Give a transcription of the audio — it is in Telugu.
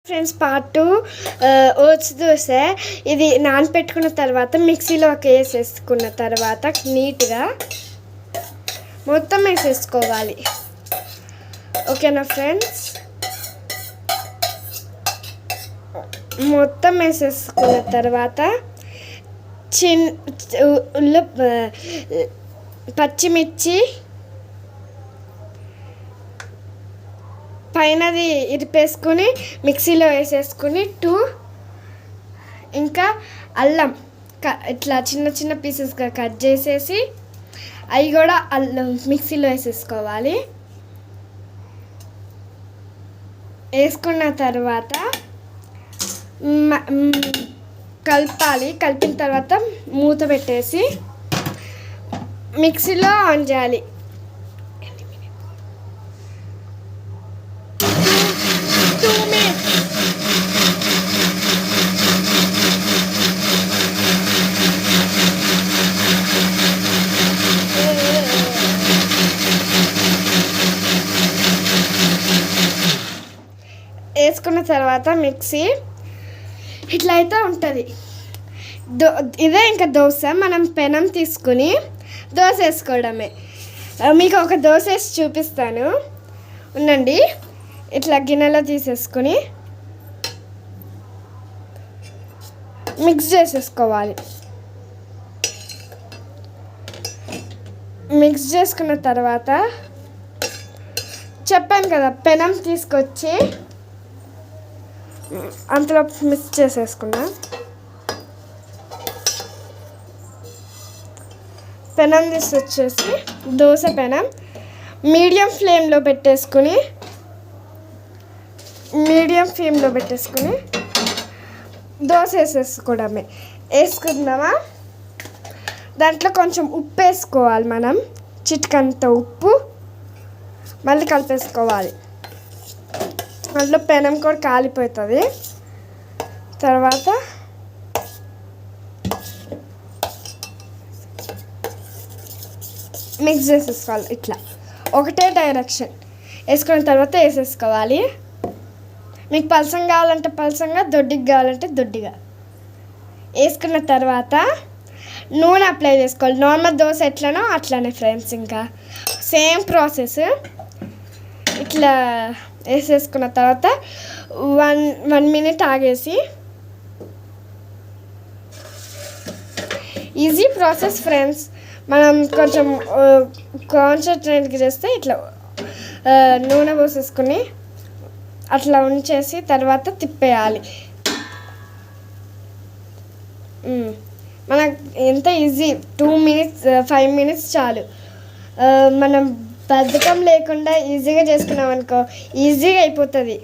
Friends part 2 oats dosa. ఇది నానపెట్టుకున్న తర్వాత మిక్సీలో వేసేసుకున్న తర్వాత నీట్గా మొత్తం వేసేసుకోవాలి. ఓకేనా ఫ్రెండ్స్? మొత్తం వేసేసుకున్న తర్వాత పచ్చిమిర్చి పైనది ఇరిపేసుకొని మిక్సీలో వేసేసుకుని ఇంకా అల్లం ఇట్లా చిన్న చిన్న పీసెస్గా కట్ చేసేసి అవి కూడా అల్లం మిక్సీలో వేసేసుకోవాలి. వేసుకున్న తర్వాత కలపాలి. కలిపిన తర్వాత మూత పెట్టేసి మిక్సీలో ఆన్ చేయాలి. వేసుకున్న తర్వాత మిక్సీ ఇట్లా అయితే ఉంటుంది. ఇదే ఇంకా దోశ. మనం పెనం తీసుకుని దోశ వేసుకోవడమే. మీకు ఒక దోశ వేసి చూపిస్తాను ఉండండి. ఇట్లా గిన్నెలో తీసేసుకుని మిక్స్ చేసేసుకోవాలి. మిక్స్ చేసుకున్న తర్వాత చెప్పాను కదా, పెనం తీసుకొచ్చి అంతలో మిక్స్ చేసేసుకున్నా. పెనం తీసుకొచ్చేసి దోశ పెనం మీడియం ఫ్లేమ్లో పెట్టేసుకుని దోశ వేసేసుకోవడమే. వేసుకుందామా? దాంట్లో కొంచెం ఉప్పు వేసుకోవాలి. మనం చిటికంత ఉప్పు మళ్ళీ కలిపేసుకోవాలి. అందులో పెనం కూడా కాలిపోతుంది. తర్వాత మిక్స్ చేసేసుకోవాలి. ఇట్లా ఒకటే డైరెక్షన్ వేసుకున్న తర్వాత వేసేసుకోవాలి. మీకు పలసంగా కావాలంటే పలసంగా, దొడ్డిగా కావాలంటే దొడ్డిగా వేసుకున్న తర్వాత నూనె అప్లై చేసుకోవాలి. నార్మల్ దోశ ఎట్లనో అట్లానే ఫ్రెండ్స్. ఇంకా సేమ్ ప్రాసెస్. ఇట్లా వేసేసుకున్న తర్వాత 1 minute ఆగేసి, ఈజీ ప్రాసెస్ ఫ్రెండ్స్. మనం కొంచెం కాన్సన్ట్రేట్గా చేస్తే ఇట్లా నూనె పోసేసుకుని అట్లా ఉంచేసి తర్వాత తిప్పేయాలి. మనకు ఎంత ఈజీ. 2 minutes 5 minutes చాలు. మనం బద్ధకం లేకుండా ఈజీగా చేసుకున్నాం అనుకో, ఈజీగా అయిపోతుంది.